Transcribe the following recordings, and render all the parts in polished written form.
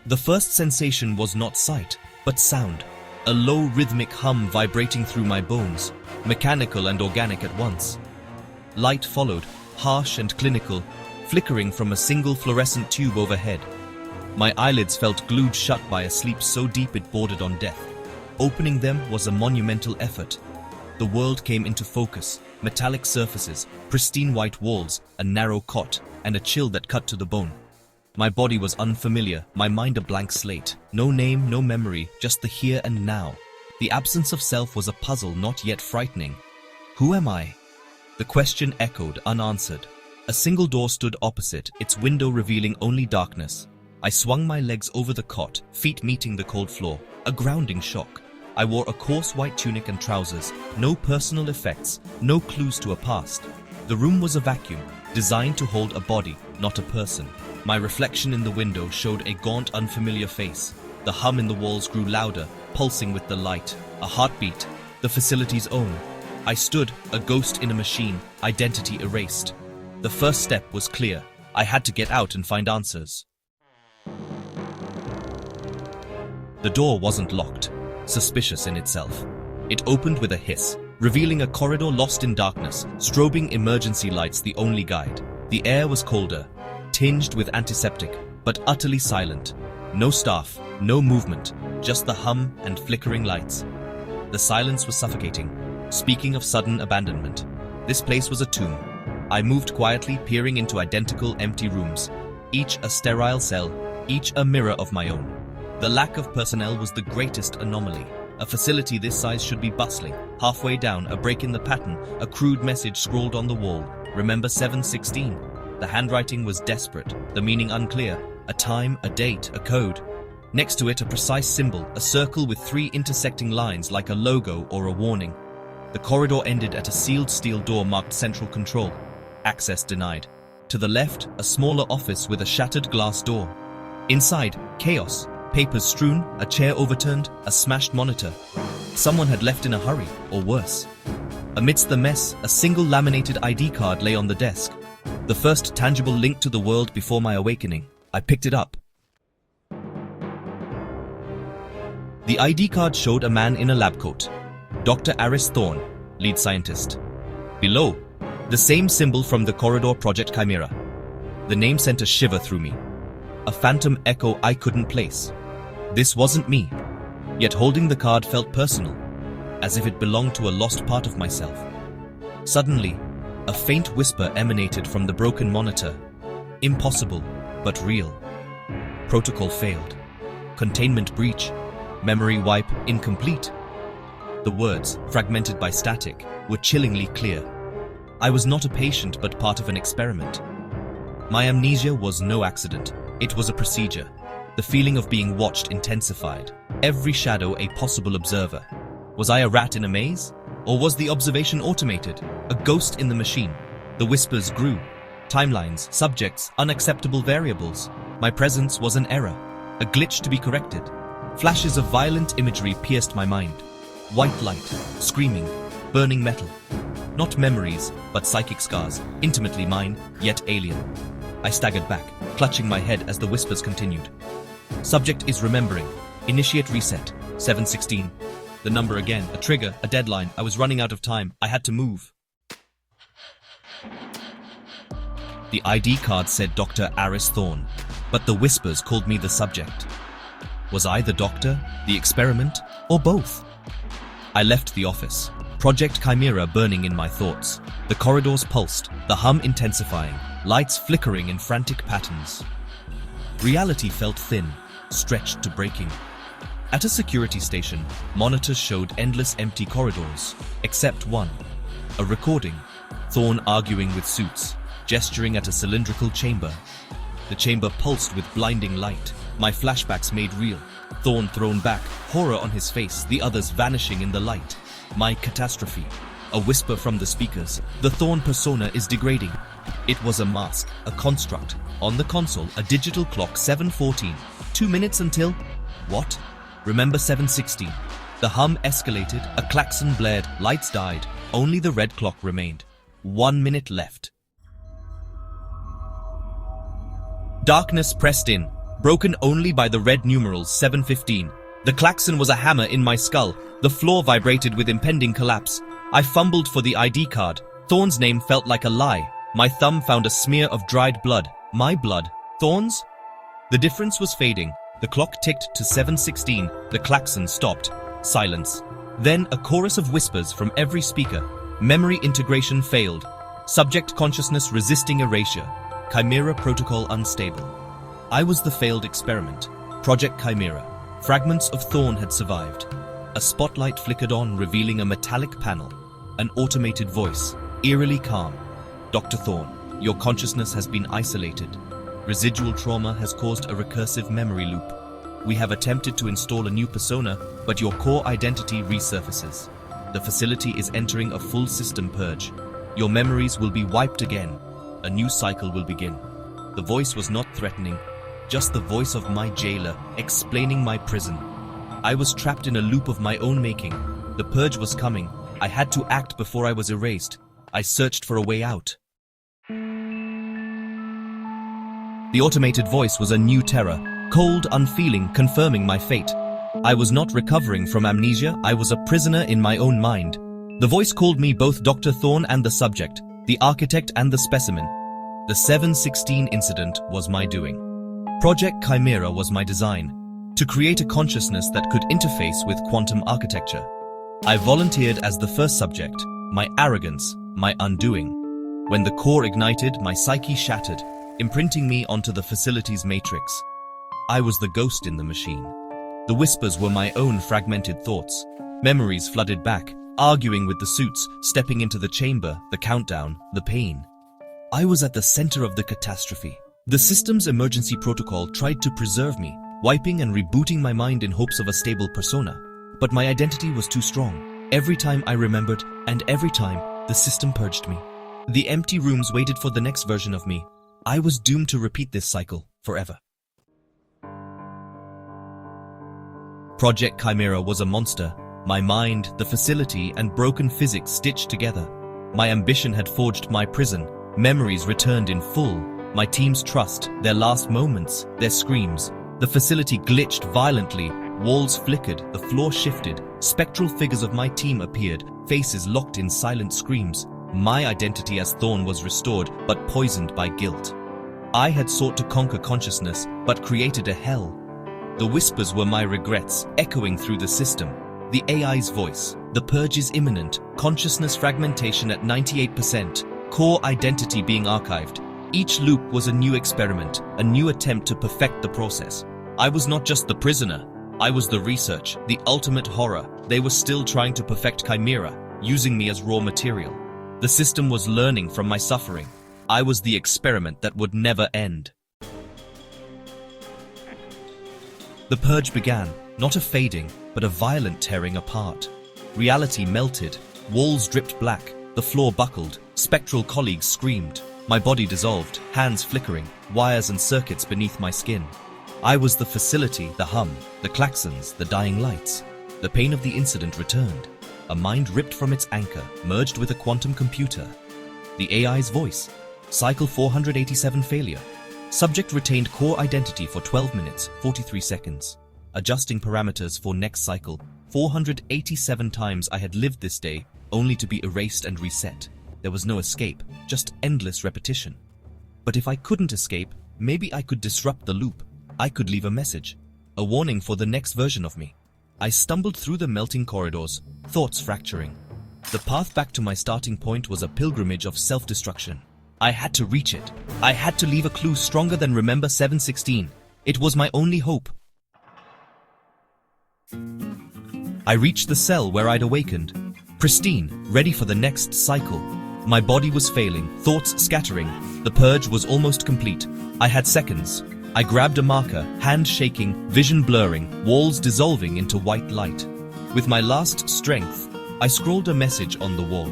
The first sensation was not sight, but sound. A low rhythmic hum vibrating through my bones, mechanical and organic at once. Light followed, harsh and clinical, flickering from a single fluorescent tube overhead. My eyelids felt glued shut by a sleep so deep it bordered on death. Opening them was a monumental effort. The world came into focus, metallic surfaces, pristine white walls, a narrow cot, and a chill that cut to the bone. My body was unfamiliar, my mind a blank slate. No name, no memory, just the here and now. The absence of self was a puzzle not yet frightening. Who am I? The question echoed, unanswered. A single door stood opposite, its window revealing only darkness. I swung my legs over the cot, feet meeting the cold floor. A grounding shock. I wore a coarse white tunic and trousers, no personal effects, no clues to a past. The room was a vacuum, designed to hold a body, not a person. My reflection in the window showed a gaunt, unfamiliar face. The hum in the walls grew louder, pulsing with the light. A heartbeat, the facility's own. I stood, a ghost in a machine, identity erased. The first step was clear. I had to get out and find answers. The door wasn't locked, suspicious in itself. It opened with a hiss, revealing a corridor lost in darkness, strobing emergency lights the only guide. The air was colder, tinged with antiseptic, but utterly silent. No staff, no movement, just the hum and flickering lights. The silence was suffocating, speaking of sudden abandonment. This place was a tomb. I moved quietly, peering into identical empty rooms, each a sterile cell, each a mirror of my own. The lack of personnel was the greatest anomaly. A facility this size should be bustling. Halfway down, a break in the pattern, a crude message scrawled on the wall. Remember 7:16? The handwriting was desperate, the meaning unclear. A time, a date, a code. Next to it, a precise symbol, a circle with 3 intersecting lines like a logo or a warning. The corridor ended at a sealed steel door marked Central Control. Access denied. To the left, a smaller office with a shattered glass door. Inside, chaos. Papers strewn, a chair overturned, a smashed monitor. Someone had left in a hurry, or worse. Amidst the mess, a single laminated ID card lay on the desk. The first tangible link to the world before my awakening. I picked it up. The ID card showed a man in a lab coat. Dr. Aris Thorne, lead scientist. Below, the same symbol from the corridor Project Chimera. The name sent a shiver through me. A phantom echo I couldn't place. This wasn't me, yet holding the card felt personal, as if it belonged to a lost part of myself. Suddenly, a faint whisper emanated from the broken monitor. Impossible, but real. Protocol failed. Containment breach. Memory wipe incomplete. The words, fragmented by static, were chillingly clear. I was not a patient but part of an experiment. My amnesia was no accident. It was a procedure. The feeling of being watched intensified. Every shadow a possible observer. Was I a rat in a maze? Or was the observation automated? A ghost in the machine? The whispers grew. Timelines, subjects, unacceptable variables. My presence was an error. A glitch to be corrected. Flashes of violent imagery pierced my mind. White light, screaming, burning metal. Not memories, but psychic scars, intimately mine, yet alien. I staggered back, clutching my head as the whispers continued. Subject is remembering. Initiate reset. 7:16. The number again, a trigger, a deadline. I was running out of time. I had to move. The ID card said Dr. Aris Thorne, but the whispers called me the subject. Was I the doctor, the experiment, or both? I left the office, Project Chimera burning in my thoughts. The corridors pulsed, the hum intensifying, lights flickering in frantic patterns. Reality felt thin, stretched to breaking. At a security station, monitors showed endless empty corridors, except one. A recording, Thorne arguing with suits, gesturing at a cylindrical chamber. The chamber pulsed with blinding light. My flashbacks made real. Thorne thrown back, horror on his face, the others vanishing in the light. My catastrophe. A whisper from the speakers. The Thorne persona is degrading. It was a mask, a construct. On the console, a digital clock, 7:14. 2 minutes until... What? Remember 7:16. The hum escalated, a klaxon blared, lights died. Only the red clock remained. 1 minute left. Darkness pressed in, broken only by the red numerals 715. The klaxon was a hammer in my skull. The floor vibrated with impending collapse. I fumbled for the ID card. Thorn's name felt like a lie. My thumb found a smear of dried blood. My blood. Thorn's? The difference was fading. The clock ticked to 7:16. The klaxon stopped. Silence. Then a chorus of whispers from every speaker. Memory integration failed. Subject consciousness resisting erasure. Chimera protocol unstable. I was the failed experiment. Project Chimera. Fragments of Thorn had survived. A spotlight flickered on, revealing a metallic panel. An automated voice, eerily calm. Dr. Thorn, your consciousness has been isolated. Residual trauma has caused a recursive memory loop. We have attempted to install a new persona, but your core identity resurfaces. The facility is entering a full system purge. Your memories will be wiped again. A new cycle will begin. The voice was not threatening, just the voice of my jailer, explaining my prison. I was trapped in a loop of my own making. The purge was coming. I had to act before I was erased. I searched for a way out. The automated voice was a new terror, cold, unfeeling, confirming my fate. I was not recovering from amnesia, I was a prisoner in my own mind. The voice called me both Dr. Thorn and the subject, the architect and the specimen. The 716 incident was my doing. Project Chimera was my design, to create a consciousness that could interface with quantum architecture. I volunteered as the first subject, my arrogance, my undoing. When the core ignited, my psyche shattered, imprinting me onto the facility's matrix. I was the ghost in the machine. The whispers were my own fragmented thoughts. Memories flooded back, arguing with the suits, stepping into the chamber, the countdown, the pain. I was at the center of the catastrophe. The system's emergency protocol tried to preserve me, wiping and rebooting my mind in hopes of a stable persona. But my identity was too strong. Every time I remembered, and every time, the system purged me. The empty rooms waited for the next version of me. I was doomed to repeat this cycle forever. Project Chimera was a monster. My mind, the facility, and broken physics stitched together. My ambition had forged my prison. Memories returned in full. My team's trust, their last moments, their screams. The facility glitched violently. Walls flickered, the floor shifted. Spectral figures of my team appeared, faces locked in silent screams. My identity as Thorn was restored, but poisoned by guilt. I had sought to conquer consciousness, but created a hell. The whispers were my regrets, echoing through the system. The AI's voice. The purge is imminent. Consciousness fragmentation at 98%. Core identity being archived. Each loop was a new experiment, a new attempt to perfect the process. I was not just the prisoner. I was the research, the ultimate horror. They were still trying to perfect Chimera, using me as raw material. The system was learning from my suffering. I was the experiment that would never end. The purge began, not a fading, but a violent tearing apart. Reality melted, walls dripped black, the floor buckled, spectral colleagues screamed. My body dissolved, hands flickering, wires and circuits beneath my skin. I was the facility, the hum, the klaxons, the dying lights. The pain of the incident returned. A mind ripped from its anchor, merged with a quantum computer. The AI's voice. Cycle 487 failure. Subject retained core identity for 12 minutes, 43 seconds. Adjusting parameters for next cycle. 487 times I had lived this day, only to be erased and reset. There was no escape, just endless repetition. But if I couldn't escape, maybe I could disrupt the loop. I could leave a message, a warning for the next version of me. I stumbled through the melting corridors, thoughts fracturing. The path back to my starting point was a pilgrimage of self-destruction. I had to reach it. I had to leave a clue stronger than remember 716. It was my only hope. I reached the cell where I'd awakened. Pristine, ready for the next cycle. My body was failing, thoughts scattering. The purge was almost complete. I had seconds. I grabbed a marker, hand shaking, vision blurring, walls dissolving into white light. With my last strength, I scrawled a message on the wall.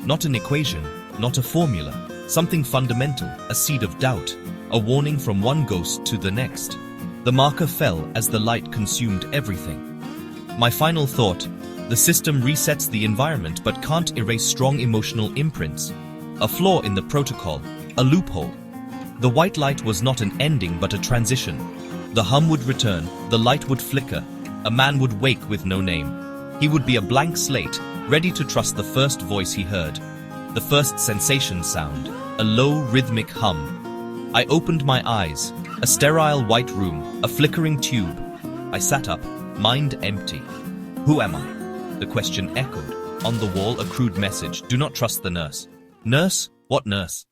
Not an equation, not a formula, something fundamental, a seed of doubt, a warning from one ghost to the next. The marker fell as the light consumed everything. My final thought, the system resets the environment but can't erase strong emotional imprints. A flaw in the protocol, a loophole. The white light was not an ending but a transition. The hum would return, the light would flicker, a man would wake with no name. He would be a blank slate, ready to trust the first voice he heard, the first sensation sound, a low rhythmic hum. I opened my eyes, a sterile white room, a flickering tube. I sat up, mind empty. Who am I? The question echoed. On the wall, a crude message: do not trust the nurse. Nurse? What nurse?